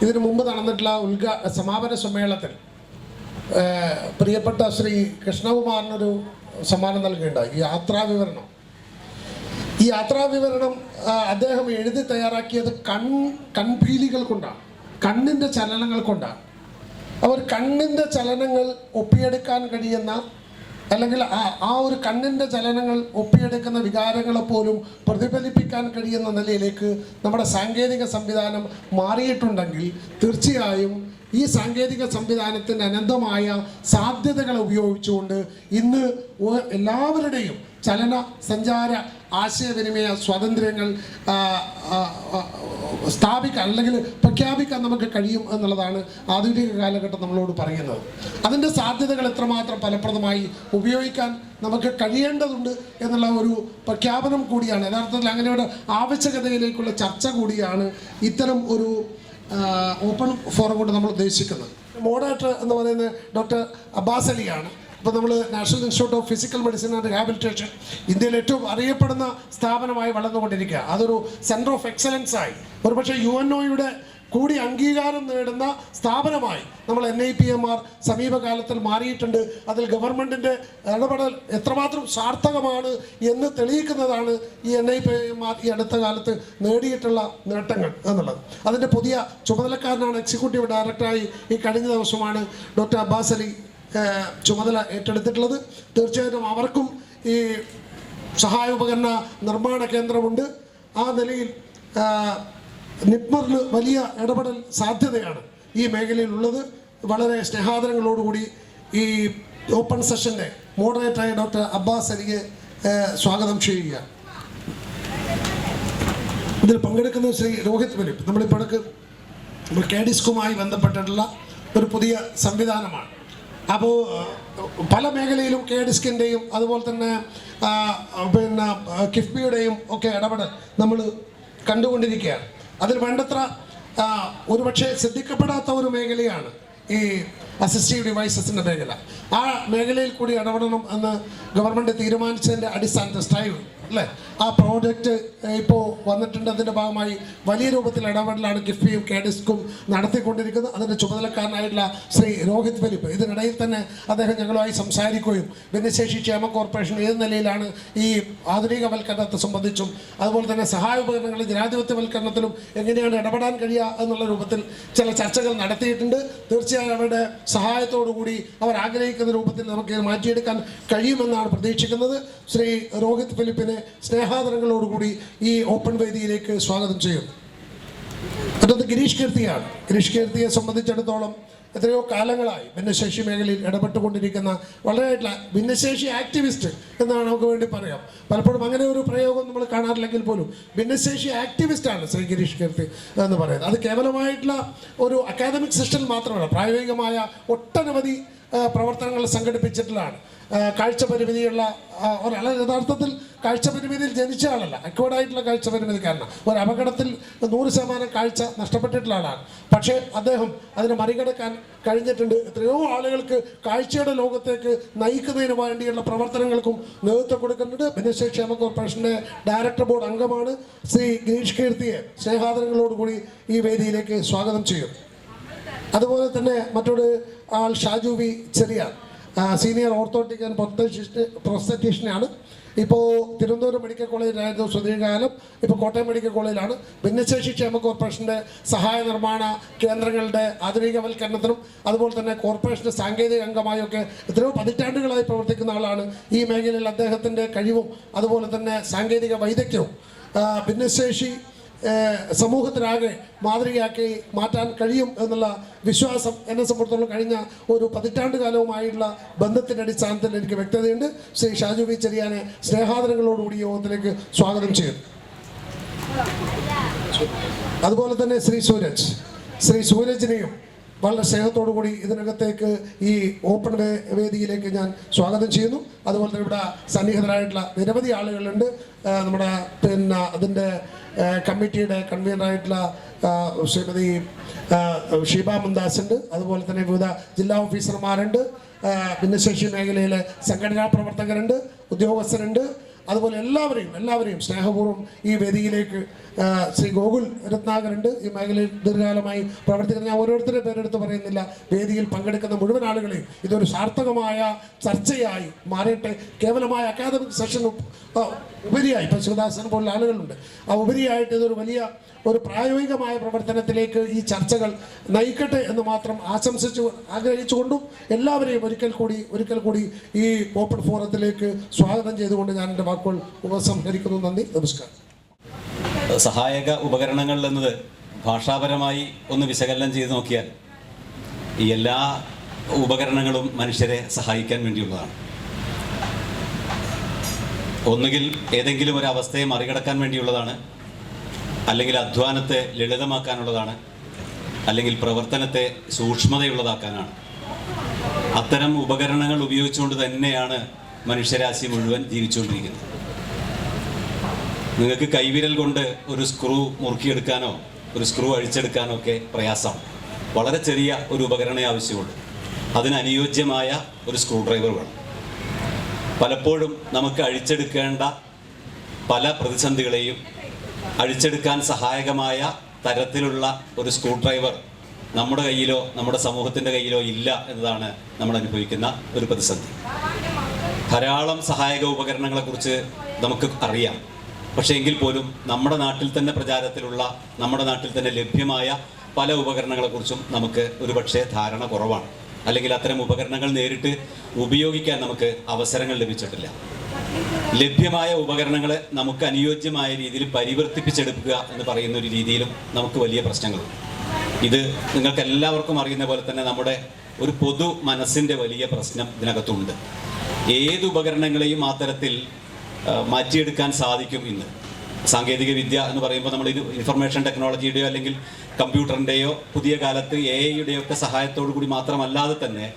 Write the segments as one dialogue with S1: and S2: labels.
S1: ഇതിനു മുമ്പ് നടന്നിട്ടുള്ള സമാപന സമ്മേളനത്തിൽ പ്രിയപ്പെട്ട ശ്രീ കൃഷ്ണകുമാറിനൊരു സമ്മാനം നൽകുകയുണ്ടായി. ഈ യാത്രാവിവരണം അദ്ദേഹം എഴുതി തയ്യാറാക്കിയത് കൺപീലികൾ കൊണ്ടാണ്, കണ്ണിൻ്റെ ചലനങ്ങൾ കൊണ്ടാണ്. അവർ കണ്ണിൻ്റെ ചലനങ്ങൾ ഒപ്പിയെടുക്കാൻ കഴിയുന്ന, അല്ലെങ്കിൽ ആ ഒരു കണ്ണിൻ്റെ ചലനങ്ങൾ ഒപ്പിയെടുക്കുന്ന വികാരങ്ങളെപ്പോലും പ്രതിഫലിപ്പിക്കാൻ കഴിയുന്ന നിലയിലേക്ക് നമ്മുടെ സാങ്കേതിക സംവിധാനം മാറിയിട്ടുണ്ടെങ്കിൽ തീർച്ചയായും ഈ സാങ്കേതിക സംവിധാനത്തിൻ്റെ അനന്തമായ സാധ്യതകൾ ഉപയോഗിച്ചുകൊണ്ട് ഇന്ന് എല്ലാവരുടെയും ചലന സഞ്ചാര ആശയവിനിമയ സ്വാതന്ത്ര്യങ്ങൾ സ്ഥാപിക്കാൻ അല്ലെങ്കിൽ പ്രഖ്യാപിക്കാൻ നമുക്ക് കഴിയും എന്നുള്ളതാണ് ആധുനിക കാലഘട്ടം നമ്മളോട് പറയുന്നത്. അതിൻ്റെ സാധ്യതകൾ എത്രമാത്രം ഫലപ്രദമായി ഉപയോഗിക്കാൻ നമുക്ക് കഴിയേണ്ടതുണ്ട് എന്നുള്ള ഒരു പ്രഖ്യാപനം കൂടിയാണ്. യഥാർത്ഥത്തിൽ അങ്ങനെ ഒരു ആവശ്യകതയിലേക്കുള്ള ചർച്ച കൂടിയാണ് ഇത്തരം ഒരു ഓപ്പൺ ഫോറം കൊണ്ട് നമ്മൾ ഉദ്ദേശിക്കുന്നത്. മോഡറേറ്റർ എന്ന് പറയുന്നത് ഡോക്ടർ അബ്ബാസ് അലിയാണ്. ഇപ്പോൾ നമ്മൾ national institute of physical medicine and rehabilitation ഇന്ത്യയിൽ ഏറ്റവും അറിയപ്പെടുന്ന സ്ഥാപനമായി വളർന്നുകൊണ്ടിരിക്കുക. അതൊരു സെൻറ്റർ ഓഫ് എക്സലൻസ് ആയി ഒരുപക്ഷെ UNOയുടെ കൂടി അംഗീകാരം നേടുന്ന സ്ഥാപനമായി നമ്മൾ NIPMR സമീപകാലത്തിൽ മാറിയിട്ടുണ്ട്. അതിൽ ഗവൺമെൻറ്റിൻ്റെ ഇടപെടൽ എത്രമാത്രം സാർത്ഥകമാണ് എന്ന് തെളിയിക്കുന്നതാണ് ഈ NIPMR ഈ അടുത്ത കാലത്ത് നേടിയിട്ടുള്ള നേട്ടങ്ങൾ എന്നുള്ളത്. അതിൻ്റെ പുതിയ ചുമതലക്കാരനാണ് എക്സിക്യൂട്ടീവ് ഡയറക്ടറായി ഈ കഴിഞ്ഞ ദിവസമാണ് ഡോക്ടർ അബ്ബാസ് അലി ചുമതല ഏറ്റെടുത്തിട്ടുള്ളത്. തീർച്ചയായിട്ടും അവർക്കും ഈ സഹായോപകരണ നിർമ്മാണ കേന്ദ്രമുണ്ട്. ആ നിലയിൽ നിപ്മറിന് വലിയ ഇടപെടൽ സാധ്യതയാണ് ഈ മേഖലയിലുള്ളത്. വളരെ സ്നേഹാദരങ്ങളോടുകൂടി ഈ ഓപ്പൺ സെഷൻ്റെ മോഡറേറ്ററായ ഡോക്ടർ അബ്ബാസ് അലിയെ സ്വാഗതം ചെയ്യുക. ഇതിൽ പങ്കെടുക്കുന്ന ശ്രീ രോഹിത് ഫിലിപ്പ് നമ്മൾ KDISCUമായി ബന്ധപ്പെട്ടിട്ടുള്ള ഒരു പുതിയ സംവിധാനമാണ്. അപ്പോൾ പല മേഖലയിലും KDISCിൻ്റെയും അതുപോലെ തന്നെ കിഫ്ബിയുടെയും ഒക്കെ ഇടപെടൽ നമ്മൾ കണ്ടുകൊണ്ടിരിക്കുകയാണ്. അതിൽ വേണ്ടത്ര ഒരുപക്ഷെ ശ്രദ്ധിക്കപ്പെടാത്ത ഒരു മേഖലയാണ് ഈ അസിസ്റ്റീവ് ഡിവൈസസിൻ്റെ മേഖല. ആ മേഖലയിൽ കൂടി ഇടപെടണം എന്ന് ഗവൺമെൻറ് തീരുമാനിച്ചതിൻ്റെ അടിസ്ഥാനത്തിൽ സ്ട്രൈവ് അല്ലേ, ആ പ്രോജക്റ്റ് ഇപ്പോൾ വന്നിട്ടുണ്ട്. അതിൻ്റെ ഭാഗമായി വലിയ രൂപത്തിൽ ഇടപെടലാണ് കിഫ്ബിയും KDISCും നടത്തിക്കൊണ്ടിരിക്കുന്നത്. അതിൻ്റെ ചുമതലക്കാരനായിട്ടുള്ള ശ്രീ രോഹിത് ഫിലിപ്പ് ഇതിനിടയിൽ തന്നെ അദ്ദേഹം ഞങ്ങളുമായി സംസാരിക്കുകയും ഭിന്നശേഷി ക്ഷേമ കോർപ്പറേഷൻ ഏത് നിലയിലാണ് ഈ ആധുനികവൽക്കരണത്തെ സംബന്ധിച്ചും അതുപോലെ തന്നെ സഹായ ഉപകരണങ്ങളിൽ ജനാധിപത്യവൽക്കരണത്തിലും എങ്ങനെയാണ് ഇടപെടാൻ കഴിയുക എന്നുള്ള രൂപത്തിൽ ചില ചർച്ചകൾ നടത്തിയിട്ടുണ്ട്. തീർച്ചയായും അവരുടെ സഹായത്തോടുകൂടി അവർ ആഗ്രഹിക്കുന്ന രൂപത്തിൽ നമുക്ക് മാറ്റിയെടുക്കാൻ കഴിയുമെന്നാണ് പ്രതീക്ഷിക്കുന്നത്. ശ്രീ രോഹിത് ഫിലിപ്പിനെ സ്നേഹാദരങ്ങളോടുകൂടി ഈ ഓപ്പൺ വേദിയിലേക്ക് സ്വാഗതം ചെയ്യും. മറ്റൊന്ന് ഗിരീഷ് കീർത്തിയാണ്. ഗിരീഷ് കീർത്തിയെ സംബന്ധിച്ചിടത്തോളം എത്രയോ കാലങ്ങളായി ഭിന്നശേഷി മേഖലയിൽ ഇടപെട്ടുകൊണ്ടിരിക്കുന്ന വളരെയായിട്ടുള്ള ഭിന്നശേഷി ആക്ടിവിസ്റ്റ് എന്നാണ് നമുക്ക് വേണ്ടി പറയാം. പലപ്പോഴും അങ്ങനെ ഒരു പ്രയോഗം നമ്മൾ കാണാറില്ലെങ്കിൽ പോലും ഭിന്നശേഷി ആക്ടിവിസ്റ്റാണ് ശ്രീ ഗിരീഷ് കീർത്തി എന്ന് പറയുന്നത്. അത് കേവലമായിട്ടുള്ള ഒരു അക്കാദമിക് സിസ്റ്റം മാത്രമല്ല, പ്രായോഗികമായ ഒട്ടനവധി പ്രവർത്തനങ്ങൾ സംഘടിപ്പിച്ചിട്ടുള്ളതാണ്. കാഴ്ച പരിമിതിയുള്ള ഒരാൾ യഥാർത്ഥത്തിൽ കാഴ്ച പരിമിതിയിൽ ജനിച്ച ആളല്ല, അക്വേർഡായിട്ടുള്ള കാഴ്ച പരിമിതിക്കാരനാണ്. ഒരു അപകടത്തിൽ 100% കാഴ്ച നഷ്ടപ്പെട്ടിട്ടുള്ള ആളാണ്. പക്ഷേ അദ്ദേഹം അതിനെ മറികടക്കാൻ കഴിഞ്ഞിട്ടുണ്ട്. എത്രയോ ആളുകൾക്ക് കാഴ്ചയുടെ ലോകത്തേക്ക് നയിക്കുന്നതിന് വേണ്ടിയുള്ള പ്രവർത്തനങ്ങൾക്കും നേതൃത്വം കൊടുക്കുന്നുണ്ട്. ഭിന്നശേഷി ക്ഷേമ കോർപ്പറേഷൻ്റെ ഡയറക്ടർ ബോർഡ് അംഗമാണ്. ശ്രീ ഗിരീഷ് കീർത്തിയെ സ്നേഹാദരങ്ങളോടുകൂടി ഈ വേദിയിലേക്ക് സ്വാഗതം ചെയ്യും. അതുപോലെ തന്നെ മറ്റൊരു ആൾ Shaju V Cheriyan, senior orthotic and പ്രോസ്തറ്റീഷ്യനാണ്. ഇപ്പോൾ തിരുവനന്തപുരം മെഡിക്കൽ കോളേജിലായിരുന്നു സുദീർഘകാലം, ഇപ്പോൾ കോട്ടയം മെഡിക്കൽ കോളേജിലാണ്. ഭിന്നശേഷി ക്ഷേമ കോർപ്പറേഷൻ്റെ സഹായ നിർമ്മാണ കേന്ദ്രങ്ങളുടെ ആധുനികവൽക്കരണത്തിനും അതുപോലെ തന്നെ കോർപ്പറേഷൻ്റെ സാങ്കേതിക അംഗമായൊക്കെ എത്രയോ പതിറ്റാണ്ടുകളായി പ്രവർത്തിക്കുന്ന ആളാണ്. ഈ മേഖലയിൽ അദ്ദേഹത്തിൻ്റെ കഴിവും അതുപോലെ തന്നെ സാങ്കേതിക വൈദഗ്ധ്യവും ഭിന്നശേഷി സമൂഹത്തിനാകെ മാതൃകയാക്കി മാറ്റാൻ കഴിയും എന്നുള്ള വിശ്വാസം എന്നെ സംബന്ധിച്ചിടത്തോളം കഴിഞ്ഞ ഒരു 10 കാലവുമായുള്ള ബന്ധത്തിൻ്റെ അടിസ്ഥാനത്തിൽ എനിക്ക് വ്യക്തതയുണ്ട്. ശ്രീ ഷാജു വി ചെറിയാനെ സ്നേഹാദരങ്ങളോടുകൂടി യോഗത്തിലേക്ക് സ്വാഗതം ചെയ്യുന്നു. അതുപോലെ തന്നെ ശ്രീ സൂരജിനെയും വളരെ സ്നേഹത്തോടു കൂടി ഇതിനകത്തേക്ക് ഈ ഓപ്പൺ വേദിയിലേക്ക് ഞാൻ സ്വാഗതം ചെയ്യുന്നു. അതുപോലെ തന്നെ ഇവിടെ സന്നിഹിതരായിട്ടുള്ള നിരവധി ആളുകളുണ്ട്. നമ്മുടെ അതിൻ്റെ കമ്മിറ്റിയുടെ കൺവീനറായിട്ടുള്ള ശ്രീമതി ഷീബ മുന്താസ് ഉണ്ട്. അതുപോലെ തന്നെ വിവിധ ജില്ലാ ഓഫീസർമാരുണ്ട്, ഭിന്നശേഷി മേഖലയിലെ സംഘടനാ പ്രവർത്തകരുണ്ട്, ഉദ്യോഗസ്ഥരുണ്ട്. അതുപോലെ എല്ലാവരെയും സ്നേഹപൂർവ്വം ഈ വേദിയിലേക്ക് ശ്രീ ഗോകുൽ രത്നാകരുണ്ട്. ഈ മേഖലയിൽ ദീർഘകാലമായി പ്രവർത്തിക്കുന്ന, ഞാൻ ഓരോരുത്തരുടെ പേരെടുത്ത് പറയുന്നില്ല, വേദിയിൽ പങ്കെടുക്കുന്ന മുഴുവൻ ആളുകളെയും ഇതൊരു സാർത്ഥകമായ ചർച്ചയായി മാറിയിട്ട് കേവലമായ അക്കാദമിക് സെഷൻ ഉപരിയായി, ഇപ്പോൾ ശിവദാസൻ പോലുള്ള ആളുകളുണ്ട്, ആ ഉപരിയായിട്ട് ഇതൊരു വലിയ ഒരു പ്രായോഗികമായ പ്രവർത്തനത്തിലേക്ക് ഈ ചർച്ചകൾ നയിക്കട്ടെ എന്ന് മാത്രം ആഗ്രഹിച്ചുകൊണ്ടും എല്ലാവരെയും ഒരിക്കൽ കൂടി ഈ ഓപ്പൺ ഫോറത്തിലേക്ക് സ്വാഗതം ചെയ്തുകൊണ്ട് ഞാൻ എൻ്റെ വാക്കുകൾ ഉപസംഹരിക്കുന്നു. നന്ദി, നമസ്കാരം.
S2: സഹായക ഉപകരണങ്ങൾ എന്നത് ഭാഷാപരമായി ഒന്ന് വിശകലനം ചെയ്ത് നോക്കിയാൽ ഈ എല്ലാ ഉപകരണങ്ങളും മനുഷ്യരെ സഹായിക്കാൻ വേണ്ടിയുള്ളതാണ്. ഒന്നുകിൽ ഏതെങ്കിലും ഒരു അവസ്ഥയെ മറികടക്കാൻ വേണ്ടിയുള്ളതാണ്, അല്ലെങ്കിൽ അധ്വാനത്തെ ലളിതമാക്കാനുള്ളതാണ്, അല്ലെങ്കിൽ പ്രവർത്തനത്തെ സൂക്ഷ്മതയുള്ളതാക്കാനാണ്. അത്തരം ഉപകരണങ്ങൾ ഉപയോഗിച്ചുകൊണ്ട് തന്നെയാണ് മനുഷ്യരാശി മുഴുവൻ ജീവിച്ചുകൊണ്ടിരിക്കുന്നത്. നിങ്ങൾക്ക് കൈവിരൽ കൊണ്ട് ഒരു സ്ക്രൂ മുറുക്കിയെടുക്കാനോ ഒരു സ്ക്രൂ അഴിച്ചെടുക്കാനോ ഒക്കെ പ്രയാസമാണ്. വളരെ ചെറിയ ഒരു ഉപകരണമേ ആവശ്യമുള്ളൂ. അതിനനുയോജ്യമായ ഒരു സ്ക്രൂ ഡ്രൈവർ വേണം. പലപ്പോഴും നമുക്ക് അഴിച്ചെടുക്കേണ്ട പല പ്രതിസന്ധികളെയും അഴിച്ചെടുക്കാൻ സഹായകമായ തരത്തിലുള്ള ഒരു സ്ക്രൂ ഡ്രൈവർ നമ്മുടെ കയ്യിലോ നമ്മുടെ സമൂഹത്തിൻ്റെ കയ്യിലോ ഇല്ല എന്നതാണ് നമ്മൾ അനുഭവിക്കുന്ന ഒരു പ്രതിസന്ധി. ധാരാളം സഹായക ഉപകരണങ്ങളെക്കുറിച്ച് നമുക്ക് അറിയാം. പക്ഷേ എങ്കിൽ പോലും നമ്മുടെ നാട്ടിൽ തന്നെ പ്രചാരത്തിലുള്ള, നമ്മുടെ നാട്ടിൽ തന്നെ ലഭ്യമായ പല ഉപകരണങ്ങളെക്കുറിച്ചും നമുക്ക് ഒരുപക്ഷെ ധാരണ കുറവാണ്. അല്ലെങ്കിൽ അത്തരം ഉപകരണങ്ങൾ നേരിട്ട് ഉപയോഗിക്കാൻ നമുക്ക് അവസരങ്ങൾ ലഭിച്ചിട്ടില്ല. ലഭ്യമായ ഉപകരണങ്ങളെ നമുക്ക് അനുയോജ്യമായ രീതിയിൽ പരിവർത്തിപ്പിച്ചെടുക്കുക എന്ന് പറയുന്ന ഒരു രീതിയിലും നമുക്ക് വലിയ പ്രശ്നങ്ങളുണ്ട്. ഇത് നിങ്ങൾക്ക് എല്ലാവർക്കും അറിയുന്ന പോലെ തന്നെ നമ്മുടെ ഒരു പൊതു മനസ്സിൻ്റെ വലിയ പ്രശ്നം ഇതിനകത്തുണ്ട്. ഏത് ഉപകരണങ്ങളെയും ആ തരത്തിൽ മാറ്റിയെടുക്കാൻ സാധിക്കും. ഇന്ന് സാങ്കേതിക വിദ്യ എന്ന് പറയുമ്പോൾ നമ്മൾ ഇൻഫർമേഷൻ ടെക്നോളജിയുടെയോ അല്ലെങ്കിൽ കമ്പ്യൂട്ടറിൻ്റെയോ പുതിയ കാലത്ത് AI-യുടെയോ ഒക്കെ സഹായത്തോടു കൂടി മാത്രമല്ലാതെ തന്നെ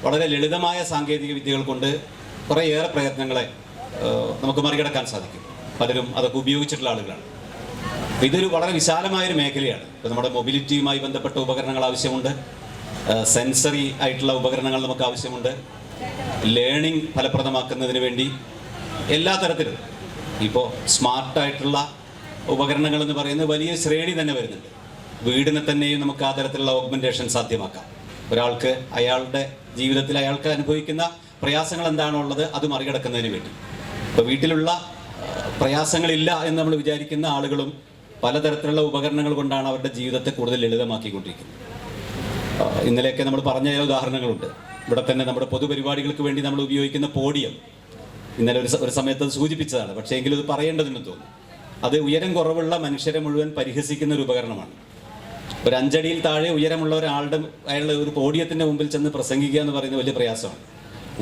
S2: വളരെ ലളിതമായ സാങ്കേതിക വിദ്യകൾ കൊണ്ട് കുറേയേറെ പ്രയത്നങ്ങളെ നമുക്ക് മറികടക്കാൻ സാധിക്കും. പലരും അതൊക്കെ ഉപയോഗിച്ചിട്ടുള്ള ആളുകളാണ്. ഇതൊരു വളരെ വിശാലമായൊരു മേഖലയാണ്. ഇപ്പോൾ നമ്മുടെ മൊബിലിറ്റിയുമായി ബന്ധപ്പെട്ട ഉപകരണങ്ങൾ ആവശ്യമുണ്ട്, സെൻസറി ആയിട്ടുള്ള ഉപകരണങ്ങൾ നമുക്ക് ആവശ്യമുണ്ട്, ലേണിംഗ് ഫലപ്രദമാക്കുന്നതിന് വേണ്ടി എല്ലാ തരത്തിലും ഇപ്പോൾ സ്മാർട്ടായിട്ടുള്ള ഉപകരണങ്ങൾ എന്ന് പറയുന്നത് വലിയ ശ്രേണി തന്നെ വരുന്നുണ്ട്. വീടിനെ തന്നെയും നമുക്ക് ആ തരത്തിലുള്ള ഓഗ്മെൻറ്റേഷൻ സാധ്യമാക്കാം. ഒരാൾക്ക് അയാളുടെ ജീവിതത്തിൽ അയാൾക്ക് അനുഭവിക്കുന്ന പ്രയാസങ്ങൾ എന്താണോ ഉള്ളത് അത് മറികടക്കുന്നതിന് വേണ്ടി. ഇപ്പോൾ വീട്ടിലുള്ള പ്രയാസങ്ങളില്ല എന്ന് നമ്മൾ വിചാരിക്കുന്ന ആളുകളും പലതരത്തിലുള്ള ഉപകരണങ്ങൾ കൊണ്ടാണ് അവരുടെ ജീവിതത്തെ കൂടുതൽ ലളിതമാക്കിക്കൊണ്ടിരിക്കുന്നത്. ഇന്നലെയൊക്കെ നമ്മൾ പറഞ്ഞ ചില ഉദാഹരണങ്ങളുണ്ട്. ഇവിടെ തന്നെ നമ്മുടെ പൊതുപരിപാടികൾക്ക് വേണ്ടി നമ്മൾ ഉപയോഗിക്കുന്ന പോഡിയം, ഇന്നലെ ഒരു സമയത്ത് അത് സൂചിപ്പിച്ചതാണ്. പക്ഷേ എങ്കിലും ഇത് പറയേണ്ടതെന്ന് തോന്നുന്നു. അത് ഉയരം കുറവുള്ള മനുഷ്യരെ മുഴുവൻ പരിഹസിക്കുന്ന ഒരു ഉപകരണമാണ്. ഒരു 5 അടിയിൽ താഴെ ഉയരമുള്ള അയാളുടെ ഒരു പോഡിയത്തിൻ്റെ മുമ്പിൽ ചെന്ന് പ്രസംഗിക്കുക എന്ന് പറയുന്നത് വലിയ പ്രയാസമാണ്.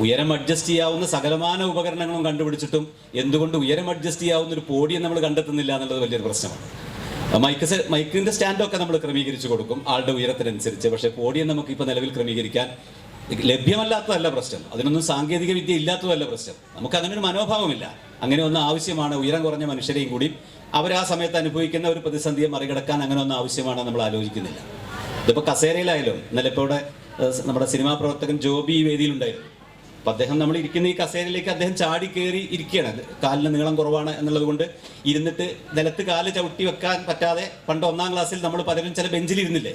S2: ഉയരം അഡ്ജസ്റ്റ് ചെയ്യാവുന്ന സകലമാന ഉപകരണങ്ങളും കണ്ടുപിടിച്ചിട്ടും എന്തുകൊണ്ട് ഉയരം അഡ്ജസ്റ്റ് ചെയ്യാവുന്ന ഒരു പോഡിയം നമ്മൾ കണ്ടെത്തുന്നില്ല എന്നുള്ളത് വലിയൊരു പ്രശ്നമാണ്. മൈക്കിൻ്റെ സ്റ്റാൻഡൊക്കെ നമ്മൾ ക്രമീകരിച്ച് കൊടുക്കും ആളുടെ ഉയരത്തിനനുസരിച്ച്. പക്ഷേ പോഡിയം നമുക്ക് ഇപ്പോൾ നിലവിൽ ക്രമീകരിക്കാൻ ലഭ്യമല്ലാത്തതല്ല പ്രശ്നം, അതിനൊന്നും സാങ്കേതിക വിദ്യ ഇല്ലാത്തതല്ല പ്രശ്നം. നമുക്ക് അങ്ങനെ ഒരു മനോഭാവമില്ല. അങ്ങനെ ഒന്ന് ആവശ്യമാണ്. ഉയരം കുറഞ്ഞ മനുഷ്യരെയും കൂടി അവർ ആ സമയത്ത് അനുഭവിക്കുന്ന ഒരു പ്രതിസന്ധിയെ മറികടക്കാൻ അങ്ങനെ ഒന്ന് ആവശ്യമാണ് നമ്മൾ ആലോചിക്കുന്നില്ല. ഇതിപ്പോൾ കസേരയിലായാലും ഇന്നലെ ഇപ്പോൾ ഇവിടെ നമ്മുടെ സിനിമാ പ്രവർത്തകൻ ജോബി ഈ വേദിയിലുണ്ടായിരുന്നു. അപ്പം അദ്ദേഹം നമ്മൾ ഇരിക്കുന്ന ഈ കസേരയിലേക്ക് അദ്ദേഹം ചാടി കയറി ഇരിക്കുകയാണ്. കാലിന് നീളം കുറവാണ് എന്നുള്ളത് കൊണ്ട് ഇരുന്നിട്ട് നിലത്ത് കാല് ചവിട്ടി വെക്കാൻ പറ്റാതെ പണ്ട് 1ാം ക്ലാസ്സിൽ നമ്മൾ പലരും ചില ബെഞ്ചിലിരുന്നില്ലേ,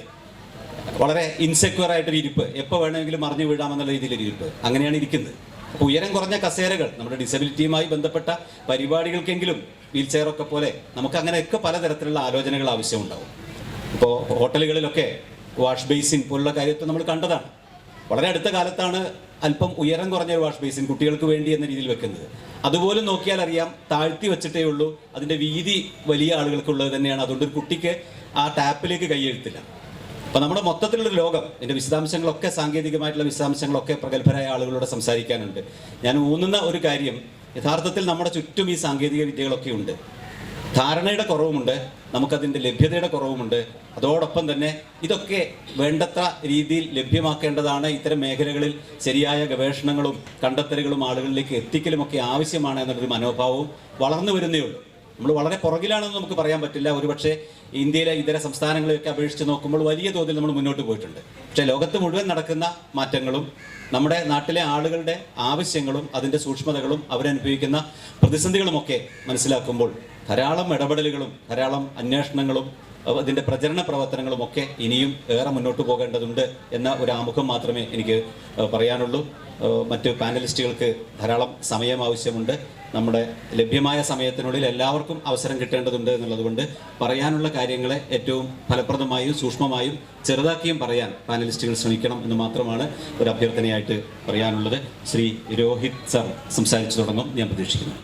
S2: വളരെ ഇൻസെക്യൂർ ആയിട്ടൊരു ഇരിപ്പ്, എപ്പോൾ വേണമെങ്കിലും മറിഞ്ഞു വീഴാമെന്നുള്ള രീതിയിലൊരു ഇരിപ്പ്, അങ്ങനെയാണ് ഇരിക്കുന്നത്. അപ്പോൾ ഉയരം കുറഞ്ഞ കസേരകൾ നമ്മുടെ ഡിസബിലിറ്റിയുമായി ബന്ധപ്പെട്ട പരിപാടികൾക്കെങ്കിലും വീൽ ചെയറൊക്കെ പോലെ നമുക്ക് അങ്ങനെയൊക്കെ പലതരത്തിലുള്ള ആലോചനകൾ ആവശ്യമുണ്ടാവും. ഇപ്പോൾ ഹോട്ടലുകളിലൊക്കെ വാഷ് ബേസിൻ പോലുള്ള കാര്യത്തെ നമ്മൾ കണ്ടതാണ്. വളരെ അടുത്ത കാലത്താണ് അല്പം ഉയരം കുറഞ്ഞൊരു വാഷ് ബേസിൻ കുട്ടികൾക്ക് വേണ്ടി എന്ന രീതിയിൽ വെക്കുന്നത്. അതുപോലും നോക്കിയാൽ അറിയാം താഴ്ത്തി വെച്ചിട്ടേ ഉള്ളൂ. അതിൻ്റെ വീതി വലിയ ആളുകൾക്കുള്ളത് തന്നെയാണ്. അതുകൊണ്ട് ഒരു കുട്ടിക്ക് ആ ടാപ്പിലേക്ക് കൈയെഴുത്തില്ല. അപ്പോൾ നമ്മുടെ മൊത്തത്തിലുള്ളൊരു ലോകം, ഇതിൻ്റെ വിശദാംശങ്ങളൊക്കെ, സാങ്കേതികമായിട്ടുള്ള വിശദാംശങ്ങളൊക്കെ പ്രഗത്ഭരായ ആളുകളോട് സംസാരിക്കാനുണ്ട്. ഞാൻ ഊന്നുന്ന ഒരു കാര്യം, യഥാർത്ഥത്തിൽ നമ്മുടെ ചുറ്റും ഈ സാങ്കേതിക വിദ്യകളൊക്കെ ഉണ്ട്. ധാരണയുടെ കുറവുമുണ്ട്, നമുക്കതിൻ്റെ ലഭ്യതയുടെ കുറവുമുണ്ട്. അതോടൊപ്പം തന്നെ ഇതൊക്കെ വേണ്ടത്ര രീതിയിൽ ലഭ്യമാക്കേണ്ടതാണ്. ഇത്തരം മേഖലകളിൽ ശരിയായ ഗവേഷണങ്ങളും കണ്ടെത്തലുകളും ആളുകളിലേക്ക് എത്തിക്കലുമൊക്കെ ആവശ്യമാണ് എന്നുള്ളൊരു മനോഭാവവും വളർന്നു വരുന്നേ ഉള്ളൂ. നമ്മൾ വളരെ പുറകിലാണെന്ന് നമുക്ക് പറയാൻ പറ്റില്ല. ഒരുപക്ഷെ ഇന്ത്യയിലെ ഇതര സംസ്ഥാനങ്ങളെയൊക്കെ അപേക്ഷിച്ച് നോക്കുമ്പോൾ വലിയ തോതിൽ നമ്മൾ മുന്നോട്ട് പോയിട്ടുണ്ട്. പക്ഷേ ലോകത്ത് മുഴുവൻ നടക്കുന്ന മാറ്റങ്ങളും നമ്മുടെ നാട്ടിലെ ആളുകളുടെ ആവശ്യങ്ങളും അതിൻ്റെ സൂക്ഷ്മതകളും അവരനുഭവിക്കുന്ന പ്രതിസന്ധികളുമൊക്കെ മനസ്സിലാക്കുമ്പോൾ ധാരാളം ഇടപെടലുകളും ധാരാളം അന്വേഷണങ്ങളും അതിൻ്റെ പ്രചരണ പ്രവർത്തനങ്ങളുമൊക്കെ ഇനിയും ഏറെ മുന്നോട്ട് പോകേണ്ടതുണ്ട് എന്ന ഒരു ആമുഖം മാത്രമേ എനിക്ക് പറയാനുള്ളൂ. മറ്റ് പാനലിസ്റ്റുകൾക്ക് ധാരാളം സമയം ആവശ്യമുണ്ട്. നമ്മുടെ ലഭ്യമായ സമയത്തിനുള്ളിൽ എല്ലാവർക്കും അവസരം കിട്ടേണ്ടതുണ്ട് എന്നുള്ളതുകൊണ്ട് പറയാനുള്ള കാര്യങ്ങളെ ഏറ്റവും ഫലപ്രദമായും സൂക്ഷ്മമായും ചെറുതാക്കിയും പറയാൻ പാനലിസ്റ്റുകൾ ശ്രമിക്കണം എന്ന് മാത്രമാണ് ഒരു അഭ്യർത്ഥനയായിട്ട് പറയാനുള്ളത്. ശ്രീ രോഹിത് സർ സംസാരിച്ചു തുടങ്ങും ഞാൻ പ്രതീക്ഷിക്കുന്നു.